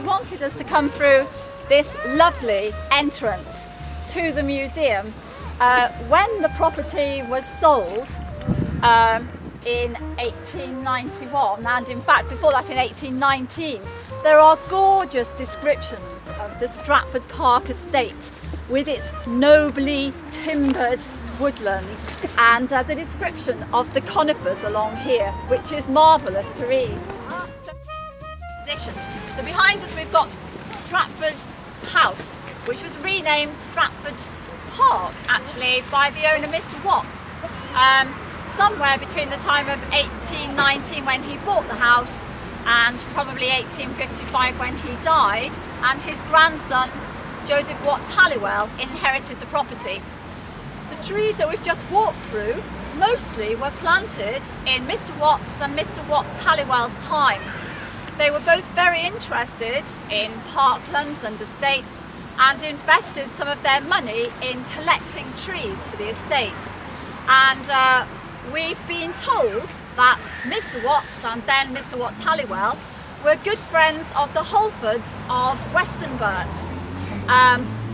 wanted us to come through this lovely entrance to the museum. When the property was sold in 1891, and in fact before that in 1819, there are gorgeous descriptions of the Stratford Park estate with its nobly timbered woodlands and the description of the conifers along here, which is marvellous to read. So behind us we've got Stratford House, which was renamed Stratford Park actually by the owner, Mr. Watts, somewhere between the time of 1819 when he bought the house and probably 1855 when he died, and his grandson Joseph Watts Halliwell inherited the property. The trees that we've just walked through mostly were planted in Mr. Watts and Mr. Watts Halliwell's time. They were both very interested in parklands and estates and invested some of their money in collecting trees for the estate. And we've been told that Mr. Watts and then Mr. Watts Halliwell were good friends of the Holfords of Westonbirt.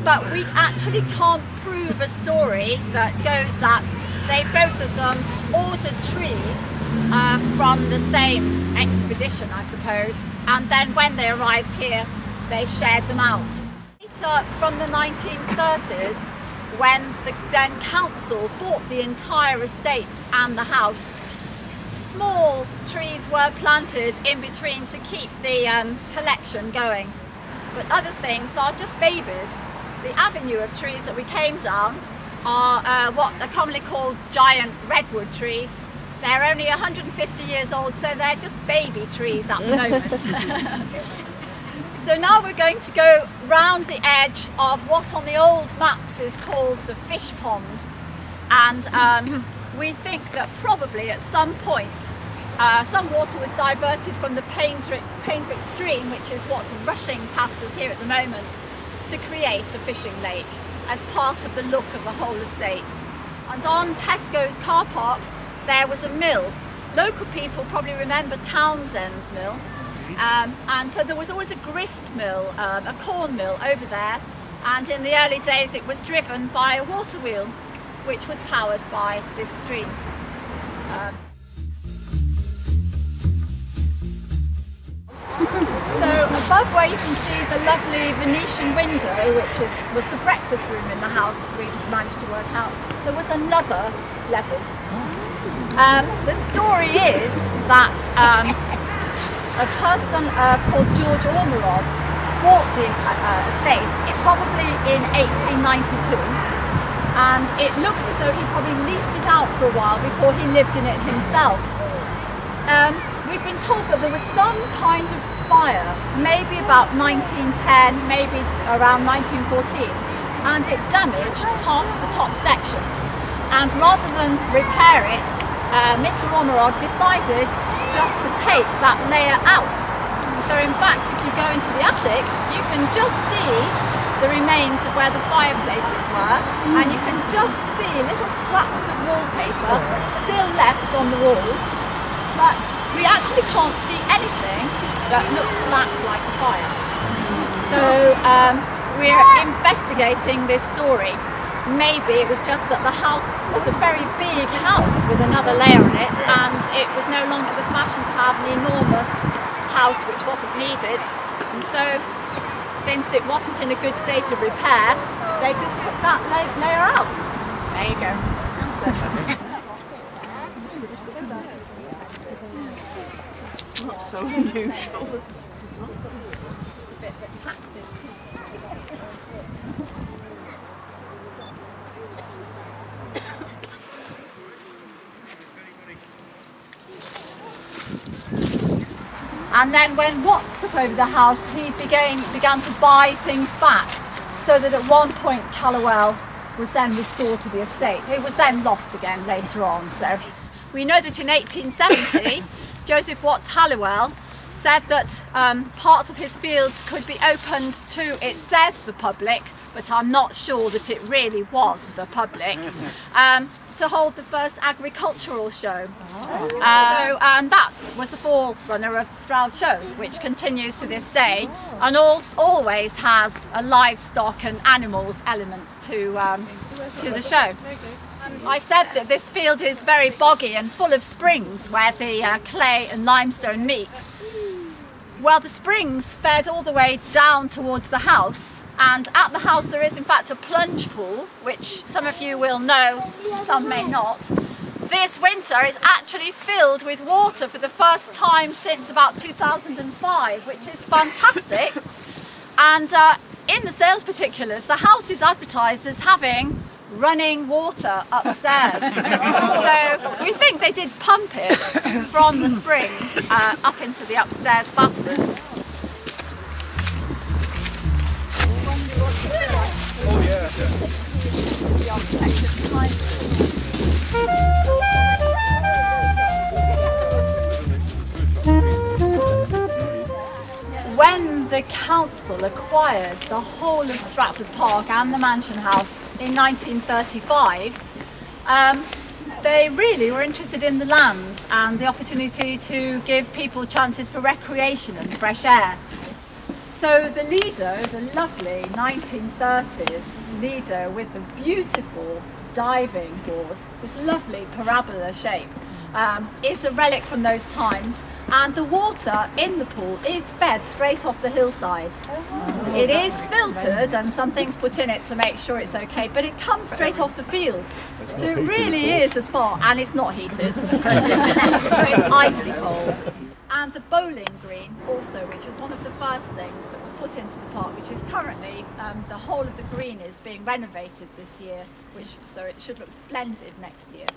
But we actually can't prove a story that goes that they both of them ordered trees from the same expedition, I suppose, and then when they arrived here they shared them out. Later, from the 1930s, when the then council bought the entire estate and the house, small trees were planted in between to keep the collection going. But other things are just babies. The avenue of trees that we came down are what are commonly called giant redwood trees. They're only 150 years old, so they're just baby trees at the moment. So now we're going to go round the edge of what on the old maps is called the fish pond. And we think that probably at some point some water was diverted from the Painswick stream, which is what's rushing past us here at the moment, to create a fishing lake as part of the look of the whole estate. And on Tesco's car park there was a mill. Local people probably remember Townsend's mill, and so there was always a grist mill, a corn mill over there, and in the early days it was driven by a water wheel which was powered by this stream. So above where you can see the lovely Venetian window, which was the breakfast room in the house we managed to work out, there was another level. The story is that a person called George Ormerod bought the estate probably in 1892, and it looks as though he probably leased it out for a while before he lived in it himself. We've been told that there was some kind of fire, maybe about 1910, maybe around 1914, and it damaged part of the top section. And rather than repair it, Mr. Ormerod decided just to take that layer out. So in fact, if you go into the attics, you can just see the remains of where the fireplaces were, and you can just see little scraps of wallpaper still left on the walls. But we actually can't see anything that looks black like a fire. So we're investigating this story. Maybe it was just that the house was a very big house with another layer on it, and it was no longer the fashion to have an enormous house which wasn't needed. And so, since it wasn't in a good state of repair, they just took that layer out. There you go. Not so unusual. The bit that taxes And then when Watts took over the house, he began to buy things back, so that at one point Halliwell was then restored to the estate. It was then lost again later on. So we know that in 1870, Joseph Watts Halliwell said that parts of his fields could be opened to, it says, the public, but I'm not sure that it really was the public. to hold the first agricultural show. And that was the forerunner of Stroud Show, which continues to this day and always has a livestock and animals element to the show. I said that this field is very boggy and full of springs where the clay and limestone meet. Well, the springs fed all the way down towards the house, and at the house there is in fact a plunge pool, which some of you will know, some may not. This winter is actually filled with water for the first time since about 2005, which is fantastic. And in the sales particulars, the house is advertised as having running water upstairs. So we think they did pump it from the spring up into the upstairs bathroom. Oh yeah. When the council acquired the whole of Stratford Park and the Mansion House in 1935, they really were interested in the land and the opportunity to give people chances for recreation and fresh air. So the Lido, the lovely 1930s Lido with the beautiful diving doors, this lovely parabola shape, is a relic from those times, and the water in the pool is fed straight off the hillside. It is filtered and something's put in it to make sure it's okay, but it comes straight off the fields. So it really is a spa, and it's not heated. So it's icy cold. And the bowling green also, which is one of the first things that was put into the park, which is currently, the whole of the green is being renovated this year, so it should look splendid next year.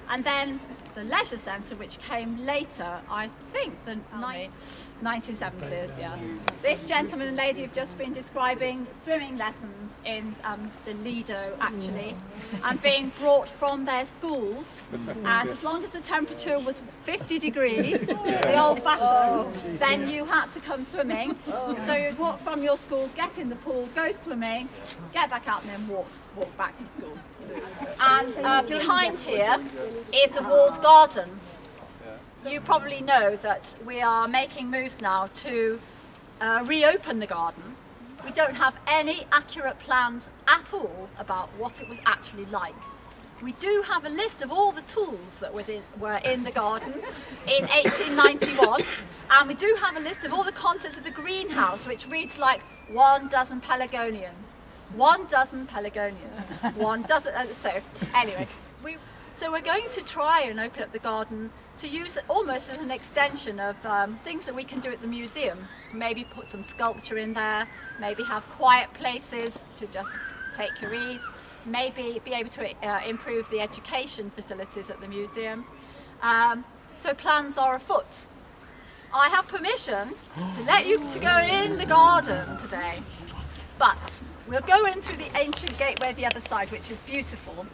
And then the leisure centre, which came later, I think the 1970s, yeah. This gentleman and lady have just been describing swimming lessons in the Lido, actually, and being brought from their schools. And as long as the temperature was 50 degrees, the old-fashioned, then you had to come swimming. So you'd walk from your school, get in the pool, go swimming, get back out, and then walk back to school. And behind here is a walled garden. You probably know that we are making moves now to reopen the garden. We don't have any accurate plans at all about what it was actually like. We do have a list of all the tools that were in the garden in 1891, and we do have a list of all the contents of the greenhouse, which reads like 1 dozen pelargoniums. 1 dozen pelargoniums. 1 dozen. So anyway, we're going to try and open up the garden to use it almost as an extension of things that we can do at the museum. Maybe put some sculpture in there. Maybe have quiet places to just take your ease. Maybe be able to improve the education facilities at the museum. So plans are afoot. I have permission to let you to go in the garden today, but we'll go in through the ancient gateway the other side, which is beautiful.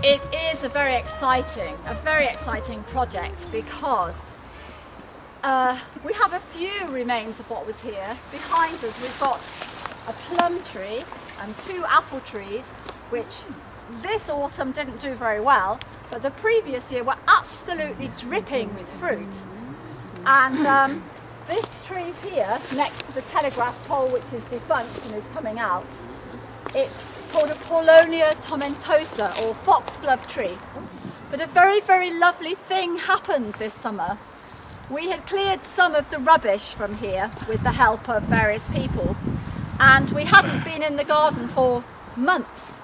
It is a very exciting project, because we have a few remains of what was here. Behind us we've got a plum tree and 2 apple trees, which this autumn didn't do very well, but the previous year were absolutely dripping with fruit. And this tree here, next to the telegraph pole, which is defunct and is coming out, it's called a Paulonia tomentosa, or foxglove tree. But a very, very lovely thing happened this summer. We had cleared some of the rubbish from here with the help of various people, and we hadn't been in the garden for months.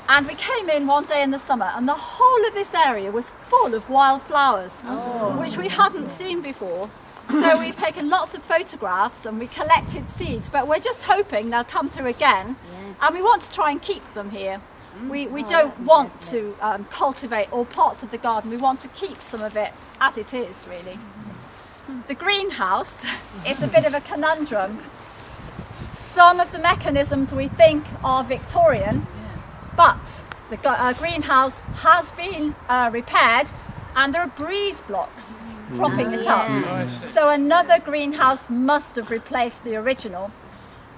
And we came in one day in the summer, and the whole of this area was full of wildflowers, which we hadn't seen before. So we've taken lots of photographs and we collected seeds, but we're just hoping they'll come through again. And we want to try and keep them here. We don't want to cultivate all parts of the garden. We want to keep some of it as it is, really. the greenhouse is a bit of a conundrum. Some of the mechanisms we think are Victorian, but the greenhouse has been repaired and there are breeze blocks propping it up. So another greenhouse must have replaced the original.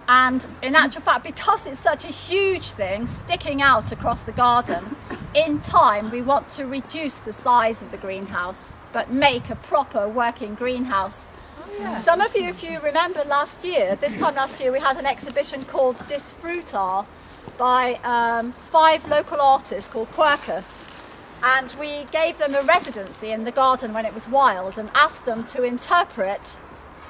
And in actual fact, because it's such a huge thing sticking out across the garden, in time we want to reduce the size of the greenhouse but make a proper working greenhouse. Some of you, if you remember this time last year we had an exhibition called Disfrutar by 5 local artists called Quercus, and we gave them a residency in the garden when it was wild and asked them to interpret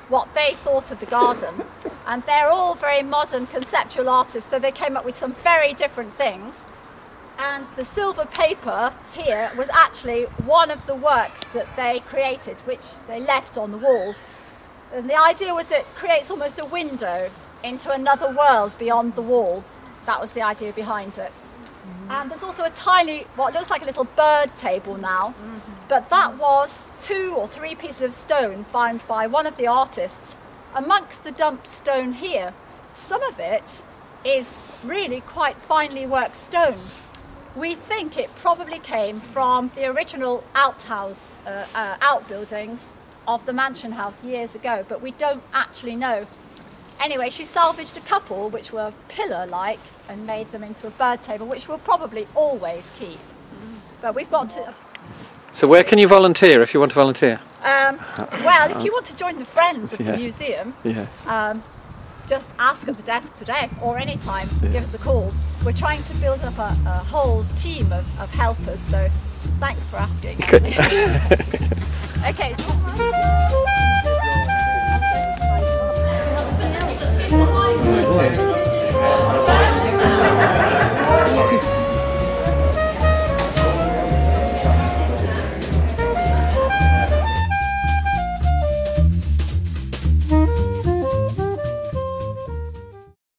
what they thought of the garden. And they're all very modern conceptual artists, so they came up with some very different things. And the silver paper here was actually one of the works that they created, which they left on the wall. And the idea was it creates almost a window into another world beyond the wall. That was the idea behind it. And there's also a tiny, what looks like a little bird table now, but that was 2 or 3 pieces of stone found by one of the artists amongst the dumped stone here. Some of it is really quite finely worked stone. We think it probably came from the original outbuildings of the mansion house years ago, but we don't actually know. Anyway, she salvaged a couple which were pillar-like and made them into a bird table, which we'll probably always keep. But we've got to... So where can you volunteer if you want to volunteer? Well, if you want to join the Friends of the museum, just ask at the desk today or any time, give us a call. We're trying to build up a whole team of helpers, so thanks for asking. Okay. Okay.